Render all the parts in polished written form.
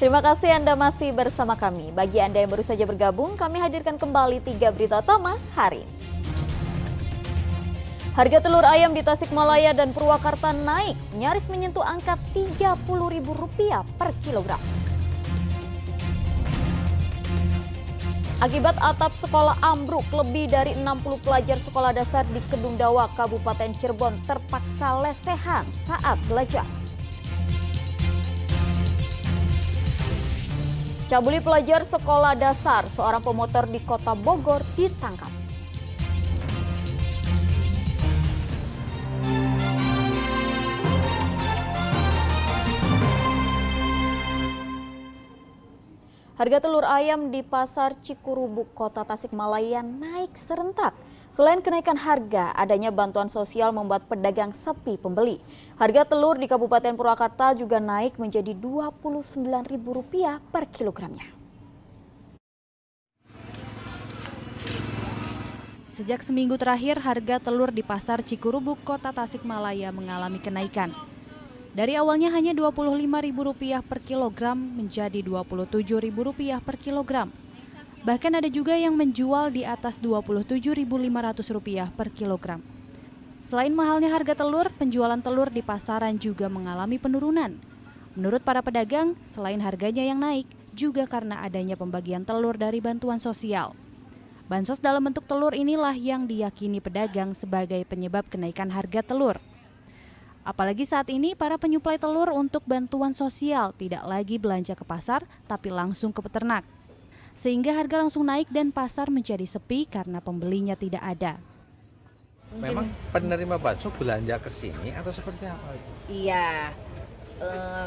Terima kasih Anda masih bersama kami. Bagi Anda yang baru saja bergabung, kami hadirkan kembali 3 berita utama hari ini. Harga telur ayam di Tasikmalaya dan Purwakarta naik, nyaris menyentuh angka Rp30.000 per kilogram. Akibat atap sekolah ambruk, lebih dari 60 pelajar sekolah dasar di Kedungdawa, Kabupaten Cirebon terpaksa lesehan saat belajar. Cabuli pelajar sekolah dasar, seorang pemotor di Kota Bogor ditangkap. Harga telur ayam di Pasar Cikurubuk, Kota Tasikmalaya naik serentak. Selain kenaikan harga, adanya bantuan sosial membuat pedagang sepi pembeli. Harga telur di Kabupaten Purwakarta juga naik menjadi Rp29.000 per kilogramnya. Sejak seminggu terakhir, harga telur di Pasar Cikurubuk, Kota Tasikmalaya mengalami kenaikan. Dari awalnya hanya Rp25.000 per kilogram menjadi Rp27.000 per kilogram. Bahkan ada juga yang menjual di atas Rp27.500 per kilogram. Selain mahalnya harga telur, penjualan telur di pasaran juga mengalami penurunan. Menurut para pedagang, selain harganya yang naik, juga karena adanya pembagian telur dari bantuan sosial. Bansos dalam bentuk telur inilah yang diyakini pedagang sebagai penyebab kenaikan harga telur. Apalagi saat ini para penyuplai telur untuk bantuan sosial tidak lagi belanja ke pasar tapi langsung ke peternak. Sehingga harga langsung naik dan pasar menjadi sepi karena pembelinya tidak ada. Memang penerima bansos belanja ke sini atau seperti apa? Iya,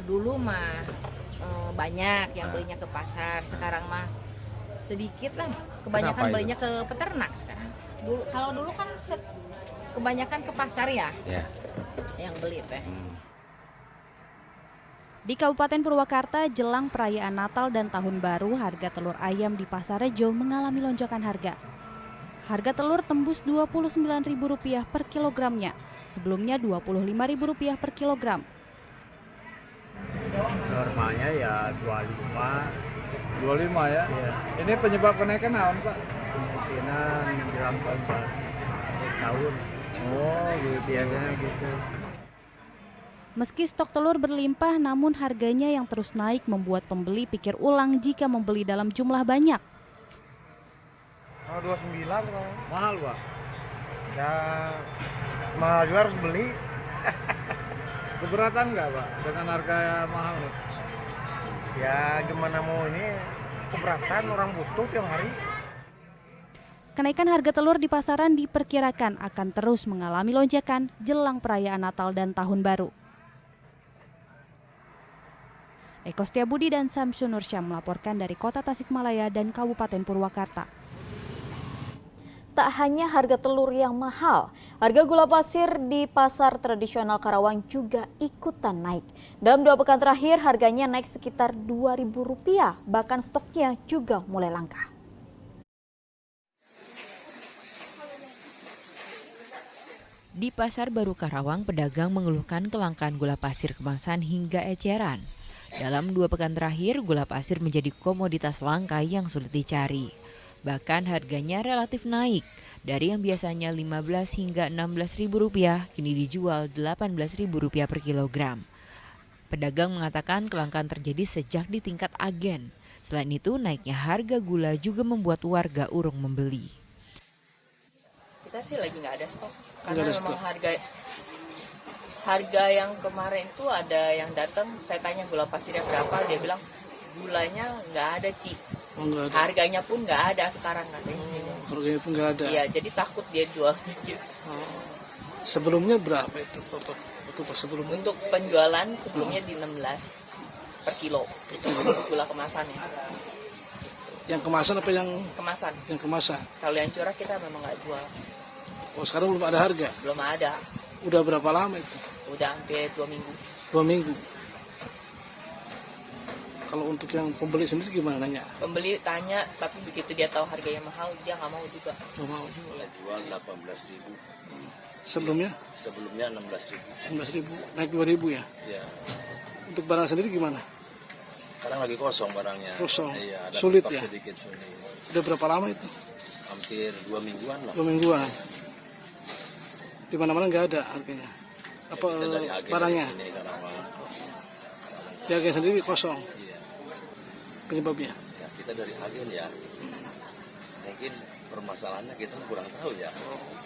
dulu mah banyak yang belinya ke pasar, sekarang mah sedikit lah. Kebanyakan belinya ke peternak sekarang. Kalau dulu kan kebanyakan ke pasar ya. Yang beli teh. Di Kabupaten Purwakarta, jelang perayaan Natal dan Tahun Baru, harga telur ayam di Pasar Rejo mengalami lonjakan harga. Harga telur tembus Rp29.000 per kilogramnya, sebelumnya Rp25.000 per kilogram. Normalnya ya 25 ya. Iya. Ini penyebab kenaikan apa, Pak? Kemungkinan menjelang tahun. Oh, gitu. Biasanya gitu. Meski stok telur berlimpah, namun harganya yang terus naik membuat pembeli pikir ulang jika membeli dalam jumlah banyak. 29 Mahal, Pak. ya mahal juga harus beli. Keberatan nggak, Pak, dengan harga mahal? Ya gimana mau ini, keberatan, orang butuh tiap hari. Kenaikan harga telur di pasaran diperkirakan akan terus mengalami lonjakan jelang perayaan Natal dan Tahun Baru. Eko Setiabudi dan Samsun Nursyam melaporkan dari Kota Tasikmalaya dan Kabupaten Purwakarta. Tak hanya harga telur yang mahal, harga gula pasir di pasar tradisional Karawang juga ikutan naik. Dalam 2 pekan terakhir, harganya naik sekitar Rp2.000, bahkan stoknya juga mulai langka. Di Pasar Baru Karawang, pedagang mengeluhkan kelangkaan gula pasir kemasan hingga eceran. Dalam 2 pekan terakhir, gula pasir menjadi komoditas langka yang sulit dicari. Bahkan harganya relatif naik. Dari yang biasanya Rp15 hingga Rp16.000, kini dijual Rp18.000 per kilogram. Pedagang mengatakan kelangkaan terjadi sejak di tingkat agen. Selain itu, naiknya harga gula juga membuat warga urung membeli. Kita sih lagi nggak ada stok, karena memang harga yang kemarin itu ada yang datang, saya tanya gula pasirnya berapa, dia bilang gulanya nggak ada, Ci. Oh, nggak ada. Harganya pun nggak ada sekarang katanya. Harganya pun nggak ada. Iya, jadi takut dia jual. Sebelumnya berapa itu, Bapak? Itu pas sebelumnya? Untuk penjualan sebelumnya di 16 per kilo, itu gula kemasannya. Yang kemasan apa yang? Kemasan. Yang kemasan. Kalau yang curah kita memang nggak jual. Oh, sekarang belum ada harga? Belum ada. Udah berapa lama itu? Udah hampir 2 minggu. 2 minggu. Kalau untuk yang pembeli sendiri gimana nanya? Pembeli tanya, tapi begitu dia tahu harganya mahal, dia nggak mau juga. Nggak mau juga. Mulai jual 18.000. Sebelumnya? Sebelumnya 16.000. 16.000, naik 2.000 ya? Ya. Untuk barang sendiri gimana? Sekarang lagi kosong barangnya. Kosong. Iya, ada Sulit stok ya? sedikit sulit. Udah berapa lama itu? Hampir 2 mingguan lah. 2 mingguan. Di mana-mana nggak ada harganya. Apa Kita dari agen barangnya? dari sini, Karawang. Di agen sendiri kosong. Iya. Penyebabnya? Ya, kita dari agen ya. Mungkin permasalahannya kita kurang tahu ya.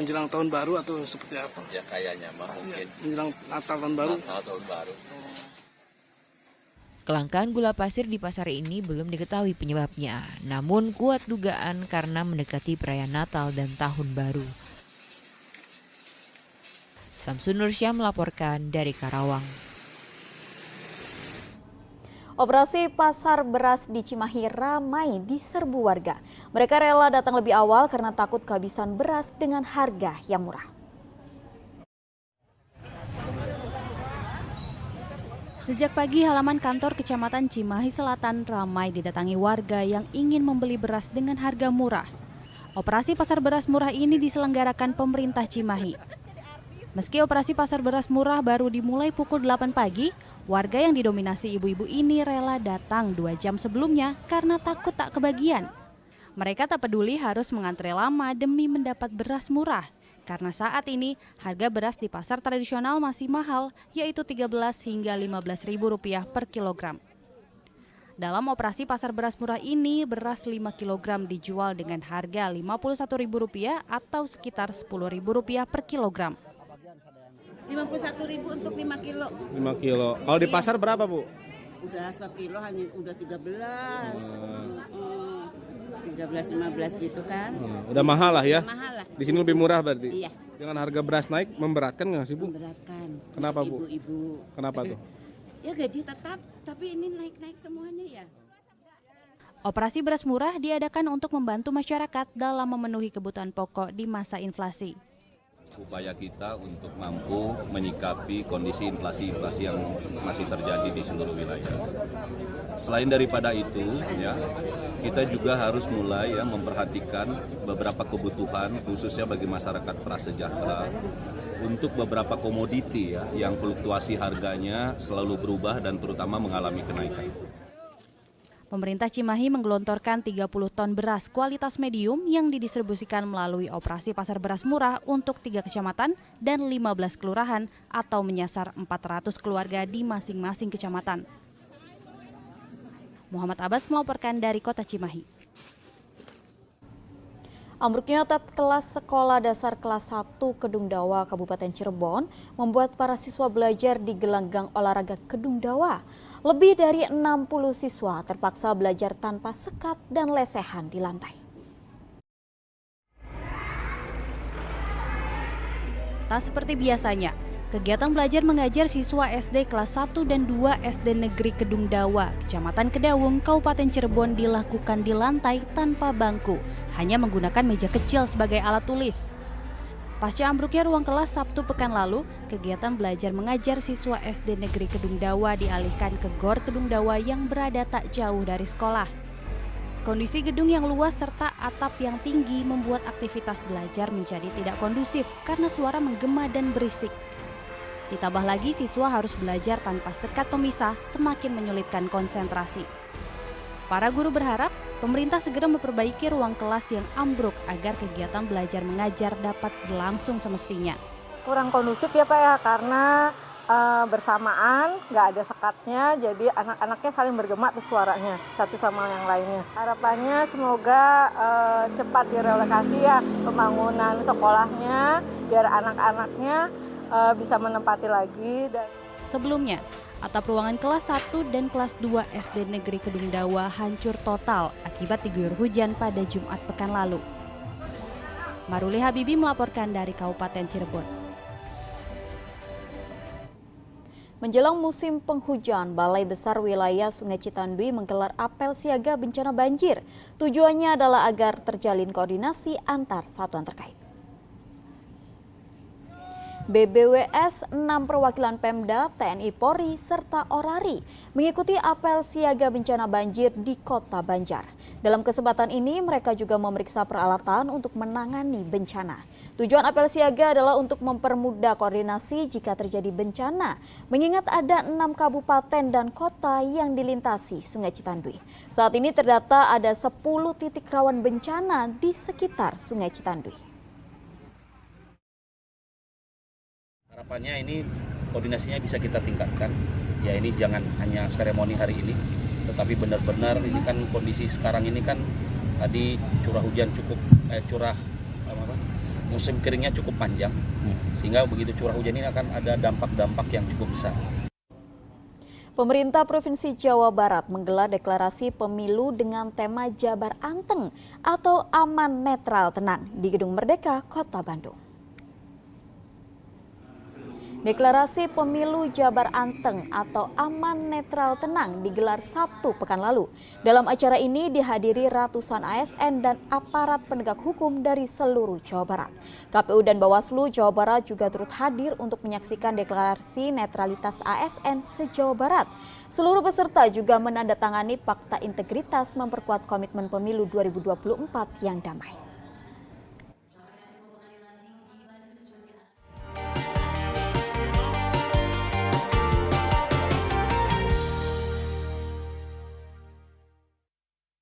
Menjelang tahun baru atau seperti apa? Ya kayaknya mah mungkin Menjelang Natal tahun baru? Natal tahun baru. Kelangkaan gula pasir di pasar ini belum diketahui penyebabnya, namun kuat dugaan karena mendekati perayaan Natal dan Tahun Baru. Samsun Nursyah melaporkan dari Karawang. Operasi pasar beras di Cimahi ramai diserbu warga. Mereka rela datang lebih awal karena takut kehabisan beras dengan harga yang murah. Sejak pagi, halaman kantor Kecamatan Cimahi Selatan ramai didatangi warga yang ingin membeli beras dengan harga murah. Operasi pasar beras murah ini diselenggarakan pemerintah Cimahi. Meski operasi pasar beras murah baru dimulai pukul 8 pagi, warga yang didominasi ibu-ibu ini rela datang 2 jam sebelumnya karena takut tak kebagian. Mereka tak peduli harus mengantre lama demi mendapat beras murah. Karena saat ini harga beras di pasar tradisional masih mahal, yaitu Rp13 hingga Rp15.000 per kilogram. Dalam operasi pasar beras murah ini, beras 5 kg dijual dengan harga Rp51.000 atau sekitar Rp10.000 per kilogram. Rp51.000 untuk 5 kilo. 5 kilo. Kalau di pasar berapa, Bu? Udah sekilo hanya udah 13, 15 gitu kan. Udah mahal lah ya. Udah mahal lah. Di sini lebih murah berarti. Iya. Dengan harga beras naik memberatkan nggak sih, Bu? Memberatkan. Kenapa, Bu? Ibu-ibu. Kenapa tuh? Ya gaji tetap, tapi ini naik-naik semuanya ya. Operasi beras murah diadakan untuk membantu masyarakat dalam memenuhi kebutuhan pokok di masa inflasi. Upaya kita untuk mampu menyikapi kondisi inflasi yang masih terjadi di seluruh wilayah. Selain daripada itu, ya, kita juga harus mulai memperhatikan beberapa kebutuhan khususnya bagi masyarakat prasejahtera untuk beberapa komoditi yang fluktuasi harganya selalu berubah dan terutama mengalami kenaikan. Pemerintah Cimahi menggelontorkan 30 ton beras kualitas medium yang didistribusikan melalui operasi pasar beras murah untuk 3 kecamatan dan 15 kelurahan atau menyasar 400 keluarga di masing-masing kecamatan. Muhammad Abbas melaporkan dari Kota Cimahi. Ambruknya atap kelas sekolah dasar kelas 1 Kedung Dawa, Kabupaten Cirebon, membuat para siswa belajar di gelanggang olahraga Kedung Dawa. Lebih dari 60 siswa terpaksa belajar tanpa sekat dan lesehan di lantai. Tak seperti biasanya, kegiatan belajar mengajar siswa SD kelas 1 dan 2 SD Negeri Kedung Dawa, Kecamatan Kedawung, Kabupaten Cirebon dilakukan di lantai tanpa bangku, hanya menggunakan meja kecil sebagai alat tulis. Pasca ambruknya ruang kelas Sabtu pekan lalu, kegiatan belajar mengajar siswa SD Negeri Kedung Dawa dialihkan ke Gor Kedung Dawa yang berada tak jauh dari sekolah. Kondisi gedung yang luas serta atap yang tinggi membuat aktivitas belajar menjadi tidak kondusif karena suara menggema dan berisik. Ditambah lagi siswa harus belajar tanpa sekat pemisah, semakin menyulitkan konsentrasi. Para guru berharap pemerintah segera memperbaiki ruang kelas yang ambruk agar kegiatan belajar mengajar dapat berlangsung semestinya. Kurang kondusif ya Pak ya, karena bersamaan, nggak ada sekatnya, jadi anak-anaknya saling bergema tuh suaranya satu sama yang lainnya. Harapannya semoga cepat direlokasi ya pembangunan sekolahnya, biar anak-anaknya bisa menempati lagi. Sebelumnya, atap ruangan kelas 1 dan kelas 2 SD Negeri Kedung Dawa hancur total akibat diguyur hujan pada Jumat pekan lalu. Maruli Habibi melaporkan dari Kabupaten Cirebon. Menjelang musim penghujan, Balai Besar Wilayah Sungai Citandui menggelar apel siaga bencana banjir. Tujuannya adalah agar terjalin koordinasi antar satuan terkait. BBWS, 6 perwakilan Pemda, TNI Polri, serta Orari mengikuti apel siaga bencana banjir di Kota Banjar. Dalam kesempatan ini, mereka juga memeriksa peralatan untuk menangani bencana. Tujuan apel siaga adalah untuk mempermudah koordinasi jika terjadi bencana, mengingat ada 6 kabupaten dan kota yang dilintasi Sungai Citanduy. Saat ini terdata ada 10 titik rawan bencana di sekitar Sungai Citanduy. Harapannya ini koordinasinya bisa kita tingkatkan. Ya, ini jangan hanya seremoni hari ini, tetapi benar-benar ini kan kondisi sekarang ini kan tadi curah hujan cukup musim keringnya cukup panjang, sehingga begitu curah hujan ini akan ada dampak-dampak yang cukup besar. Pemerintah Provinsi Jawa Barat menggelar deklarasi pemilu dengan tema Jabar Anteng atau Aman Netral Tenang di Gedung Merdeka, Kota Bandung. Deklarasi pemilu Jabar Anteng atau Aman Netral Tenang digelar Sabtu pekan lalu. Dalam acara ini dihadiri ratusan ASN dan aparat penegak hukum dari seluruh Jawa Barat. KPU dan Bawaslu Jawa Barat juga turut hadir untuk menyaksikan deklarasi netralitas ASN se-Jawa Barat. Seluruh peserta juga menandatangani fakta integritas memperkuat komitmen pemilu 2024 yang damai.